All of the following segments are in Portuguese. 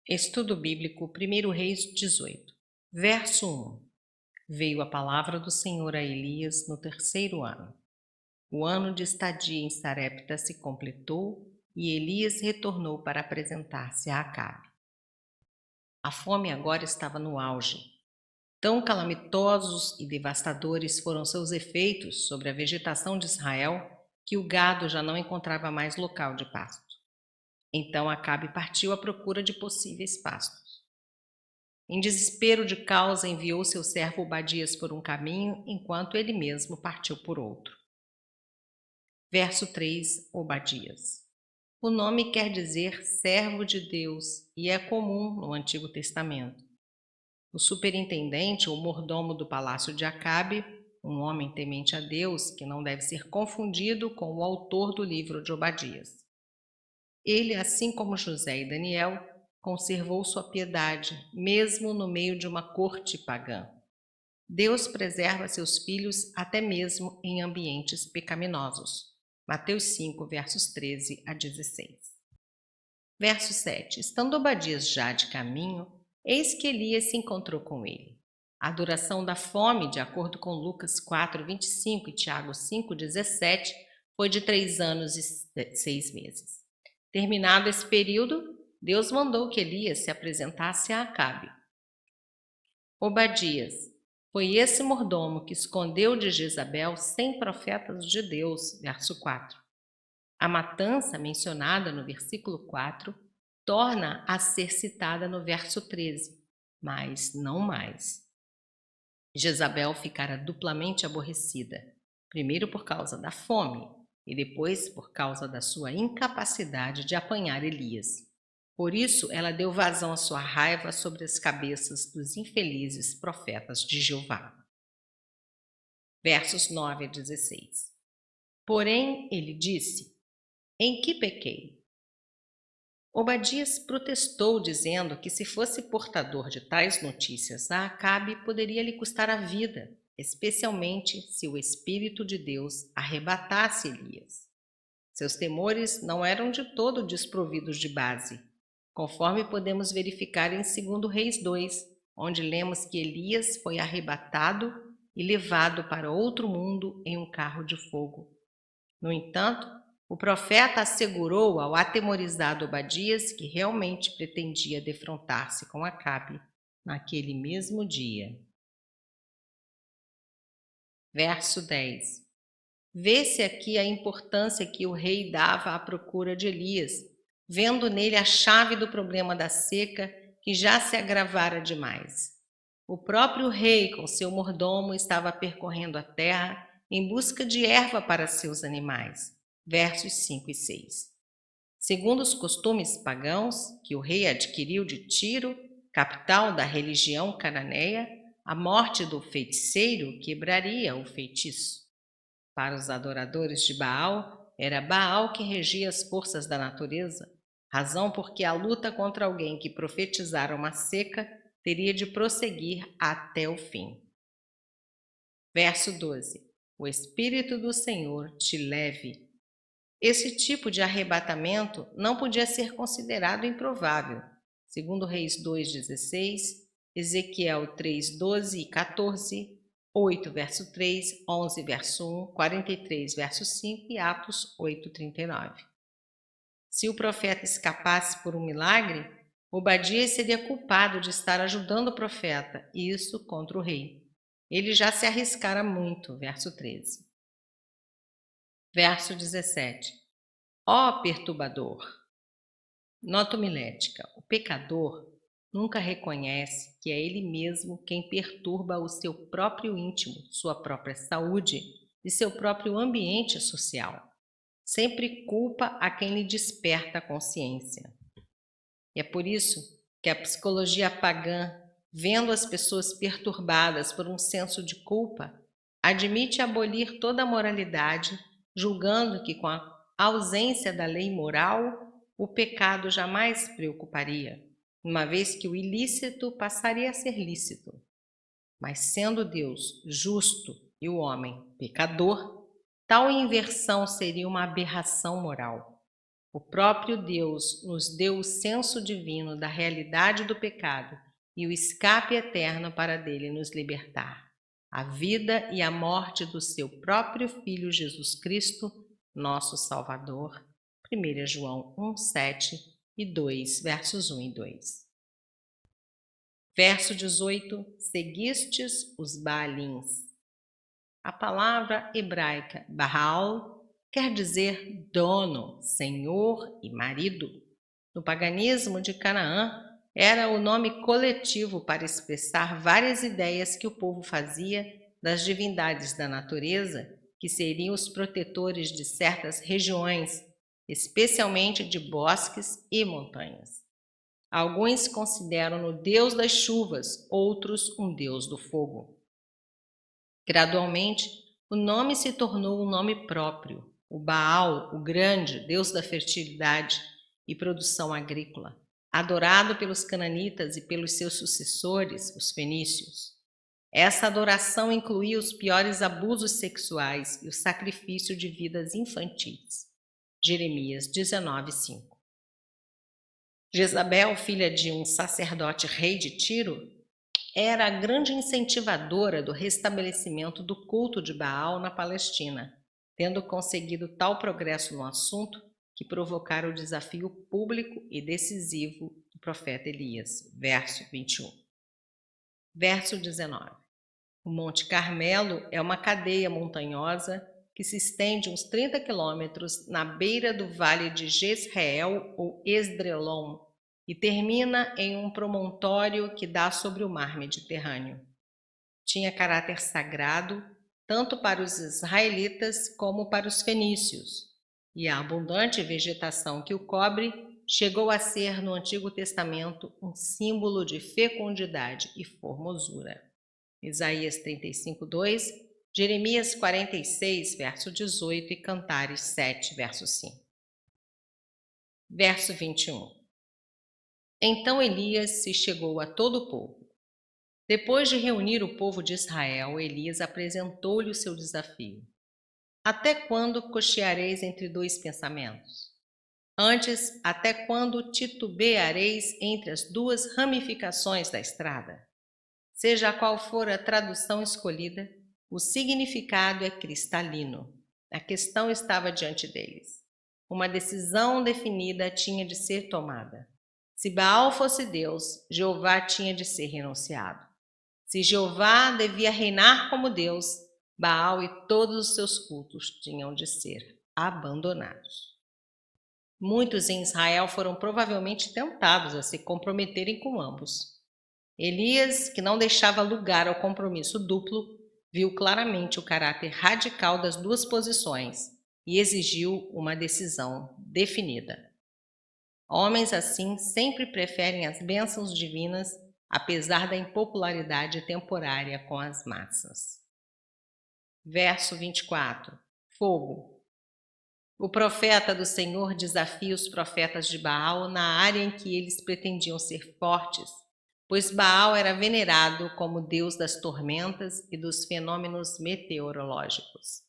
Estudo Bíblico, 1 Reis 18, verso 1. Veio a palavra do Senhor a Elias no terceiro ano. O ano de estadia em Sarepta se completou e Elias retornou para apresentar-se a Acabe. A fome agora estava no auge. Tão calamitosos e devastadores foram seus efeitos sobre a vegetação de Israel que o gado já não encontrava mais local de pasto. Então Acabe partiu à procura de possíveis pastos. Em desespero de causa, enviou seu servo Obadias por um caminho, enquanto ele mesmo partiu por outro. Verso 3, Obadias. O nome quer dizer servo de Deus e é comum no Antigo Testamento. O superintendente ou mordomo do palácio de Acabe, um homem temente a Deus que não deve ser confundido com o autor do livro de Obadias. Ele, assim como José e Daniel, conservou sua piedade, mesmo no meio de uma corte pagã. Deus preserva seus filhos até mesmo em ambientes pecaminosos. Mateus 5, versos 13 a 16. Verso 7. Estando Obadias já de caminho, eis que Elias se encontrou com ele. A duração da fome, de acordo com Lucas 4, 25 e Tiago 5, 17, foi de 3 anos e 6 meses. Terminado esse período, Deus mandou que Elias se apresentasse a Acabe. Obadias foi esse mordomo que escondeu de Jezabel 100 profetas de Deus, verso 4. A matança mencionada no versículo 4 torna a ser citada no verso 13, mas não mais. Jezabel ficara duplamente aborrecida, primeiro por causa da fome e depois por causa da sua incapacidade de apanhar Elias. Por isso, ela deu vazão à sua raiva sobre as cabeças dos infelizes profetas de Jeová. Versos 9 a 16. Porém, ele disse: em que pequei? Obadias protestou, dizendo que se fosse portador de tais notícias a Acabe, poderia lhe custar a vida, especialmente se o Espírito de Deus arrebatasse Elias. Seus temores não eram de todo desprovidos de base, conforme podemos verificar em 2 Reis 2, onde lemos que Elias foi arrebatado e levado para outro mundo em um carro de fogo. No entanto, o profeta assegurou ao atemorizado Obadias que realmente pretendia defrontar-se com Acabe naquele mesmo dia. Verso 10. Vê-se aqui a importância que o rei dava à procura de Elias, vendo nele a chave do problema da seca que já se agravara demais. O próprio rei, com seu mordomo, estava percorrendo a terra em busca de erva para seus animais. Versos 5 e 6. Segundo os costumes pagãos que o rei adquiriu de Tiro, capital da religião cananeia, a morte do feiticeiro quebraria o feitiço. Para os adoradores de Baal, era Baal que regia as forças da natureza, razão porque a luta contra alguém que profetizara uma seca teria de prosseguir até o fim. Verso 12. O Espírito do Senhor te leve. Esse tipo de arrebatamento não podia ser considerado improvável. Segundo Reis 2,16, Ezequiel 3,12 e 14, 8, verso 3, 11, verso 1, 43, verso 5 e Atos 8, 39. Se o profeta escapasse por um milagre, Obadias seria culpado de estar ajudando o profeta, e isso contra o rei. Ele já se arriscara muito, verso 13. Verso 17. Ó perturbador! Nota homilética: o pecador nunca reconhece que é ele mesmo quem perturba o seu próprio íntimo, sua própria saúde e seu próprio ambiente social. Sempre culpa a quem lhe desperta a consciência. E é por isso que a psicologia pagã, vendo as pessoas perturbadas por um senso de culpa, admite abolir toda a moralidade, julgando que com a ausência da lei moral, o pecado jamais preocuparia, uma vez que o ilícito passaria a ser lícito. Mas sendo Deus justo e o homem pecador, tal inversão seria uma aberração moral. O próprio Deus nos deu o senso divino da realidade do pecado e o escape eterno para dele nos libertar. A vida e a morte do seu próprio Filho Jesus Cristo, nosso Salvador. 1 João 1:7 e 2, versos 1 e 2. Verso 18. Seguistes os Baalins. A palavra hebraica Baal quer dizer dono, senhor e marido. No paganismo de Canaã, era o nome coletivo para expressar várias ideias que o povo fazia das divindades da natureza, que seriam os protetores de certas regiões, especialmente de bosques e montanhas. Alguns consideram-no deus das chuvas, outros um deus do fogo. Gradualmente, o nome se tornou um nome próprio. O Baal, o grande, deus da fertilidade e produção agrícola, adorado pelos cananitas e pelos seus sucessores, os fenícios. Essa adoração incluía os piores abusos sexuais e o sacrifício de vidas infantis. Jeremias 19:5. Jezabel, filha de um sacerdote rei de Tiro, era a grande incentivadora do restabelecimento do culto de Baal na Palestina, tendo conseguido tal progresso no assunto que provocara o desafio público e decisivo do profeta Elias. Verso 21. Verso 19. O Monte Carmelo é uma cadeia montanhosa que se estende uns 30 quilômetros na beira do vale de Jezreel ou Esdrelon e termina em um promontório que dá sobre o mar Mediterrâneo. Tinha caráter sagrado tanto para os israelitas como para os fenícios, e a abundante vegetação que o cobre chegou a ser no Antigo Testamento um símbolo de fecundidade e formosura. Isaías 35:2, Jeremias 46, verso 18 e Cantares 7, verso 5. Verso 21. Então Elias se chegou a todo o povo. Depois de reunir o povo de Israel, Elias apresentou-lhe o seu desafio. Até quando cocheareis entre dois pensamentos? Antes, até quando titubeareis entre as duas ramificações da estrada? Seja qual for a tradução escolhida, o significado é cristalino. A questão estava diante deles. Uma decisão definida tinha de ser tomada. Se Baal fosse Deus, Jeová tinha de ser renunciado. Se Jeová devia reinar como Deus, Baal e todos os seus cultos tinham de ser abandonados. Muitos em Israel foram provavelmente tentados a se comprometerem com ambos. Elias, que não deixava lugar ao compromisso duplo, viu claramente o caráter radical das duas posições e exigiu uma decisão definida. Homens assim sempre preferem as bênçãos divinas, apesar da impopularidade temporária com as massas. Verso 24. Fogo. O profeta do Senhor desafia os profetas de Baal na área em que eles pretendiam ser fortes, pois Baal era venerado como deus das tormentas e dos fenômenos meteorológicos.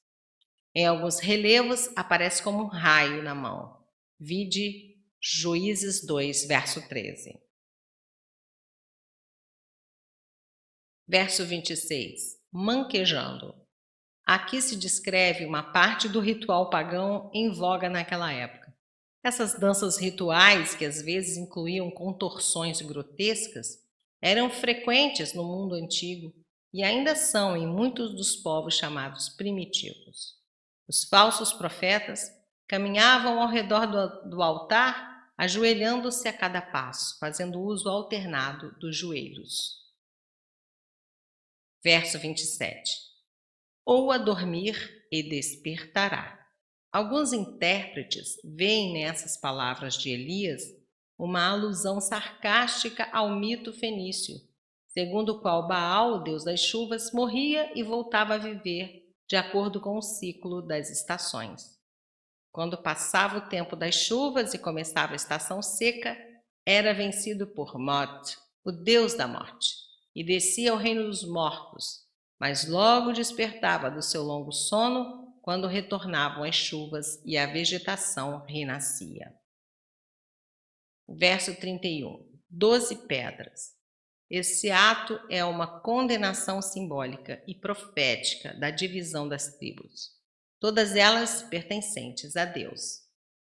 Em alguns relevos aparece como um raio na mão. Vide Juízes 2, verso 13. Verso 26. Manquejando. Aqui se descreve uma parte do ritual pagão em voga naquela época. Essas danças rituais, que às vezes incluíam contorções grotescas, eram frequentes no mundo antigo e ainda são em muitos dos povos chamados primitivos. Os falsos profetas caminhavam ao redor do altar, ajoelhando-se a cada passo, fazendo uso alternado dos joelhos. Verso 27. Ou a dormir e despertará. Alguns intérpretes veem nessas palavras de Elias uma alusão sarcástica ao mito fenício, segundo o qual Baal, o deus das chuvas, morria e voltava a viver de acordo com o ciclo das estações. Quando passava o tempo das chuvas e começava a estação seca, era vencido por Mot, o deus da morte, e descia ao reino dos mortos, mas logo despertava do seu longo sono quando retornavam as chuvas e a vegetação renascia. Verso 31. 12 pedras. Esse ato é uma condenação simbólica e profética da divisão das tribos, todas elas pertencentes a Deus.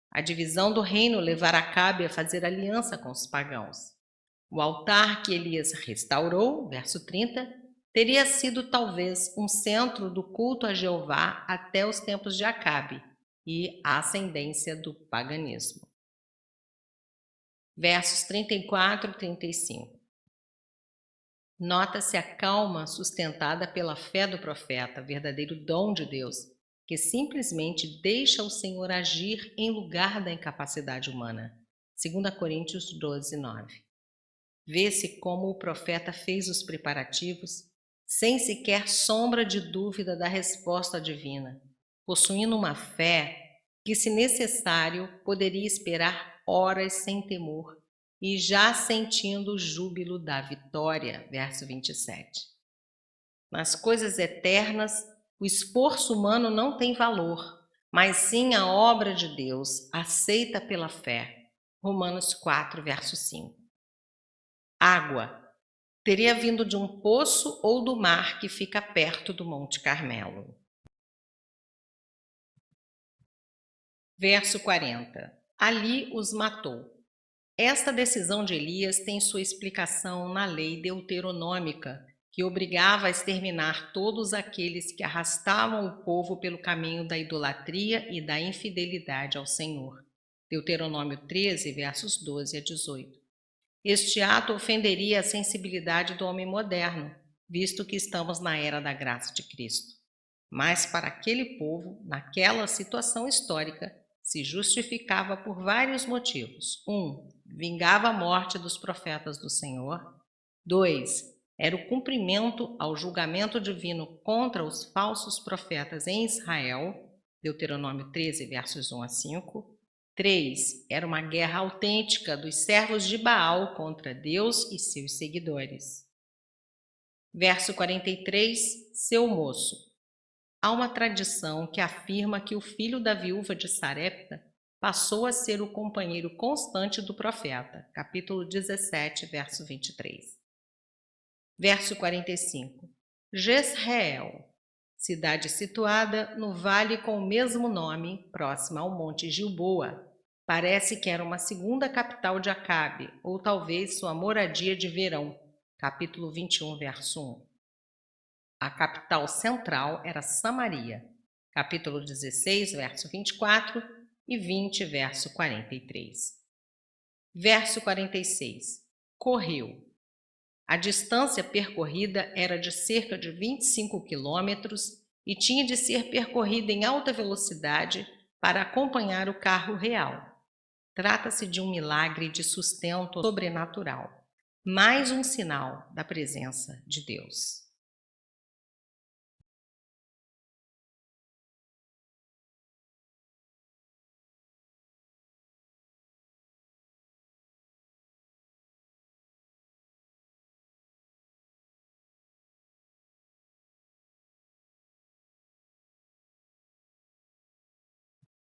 A divisão do reino levará Acabe a fazer aliança com os pagãos. O altar que Elias restaurou, verso 30, teria sido talvez um centro do culto a Jeová até os tempos de Acabe e a ascendência do paganismo. Versos 34 e 35. Nota-se a calma sustentada pela fé do profeta, verdadeiro dom de Deus, que simplesmente deixa o Senhor agir em lugar da incapacidade humana. 2 Coríntios 12, 9. Vê-se como o profeta fez os preparativos, sem sequer sombra de dúvida da resposta divina, possuindo uma fé que, se necessário, poderia esperar horas sem temor e já sentindo o júbilo da vitória. Verso 27. Nas coisas eternas, o esforço humano não tem valor, mas sim a obra de Deus, aceita pela fé. Romanos 4, verso 5. Água. Teria vindo de um poço ou do mar que fica perto do Monte Carmelo. Verso 40. Ali os matou. Esta decisão de Elias tem sua explicação na lei deuteronômica, que obrigava a exterminar todos aqueles que arrastavam o povo pelo caminho da idolatria e da infidelidade ao Senhor. Deuteronômio 13, versos 12 a 18. Este ato ofenderia a sensibilidade do homem moderno, visto que estamos na era da graça de Cristo. Mas para aquele povo, naquela situação histórica, se justificava por vários motivos. 1. Vingava a morte dos profetas do Senhor. 2. Era o cumprimento ao julgamento divino contra os falsos profetas em Israel. Deuteronômio 13, versos 1 a 5. 3. Era uma guerra autêntica dos servos de Baal contra Deus e seus seguidores. Verso 43. Seu moço. Há uma tradição que afirma que o filho da viúva de Sarepta passou a ser o companheiro constante do profeta. Capítulo 17, verso 23. Verso 45. Jezreel. Cidade situada no vale com o mesmo nome, próxima ao Monte Gilboa. Parece que era uma segunda capital de Acabe, ou talvez sua moradia de verão. Capítulo 21, verso 1. A capital central era Samaria. Capítulo 16, verso 24 e 20, verso 43. Verso 46. Correu. A distância percorrida era de cerca de 25 quilômetros e tinha de ser percorrida em alta velocidade para acompanhar o carro real. Trata-se de um milagre de sustento sobrenatural, mais um sinal da presença de Deus.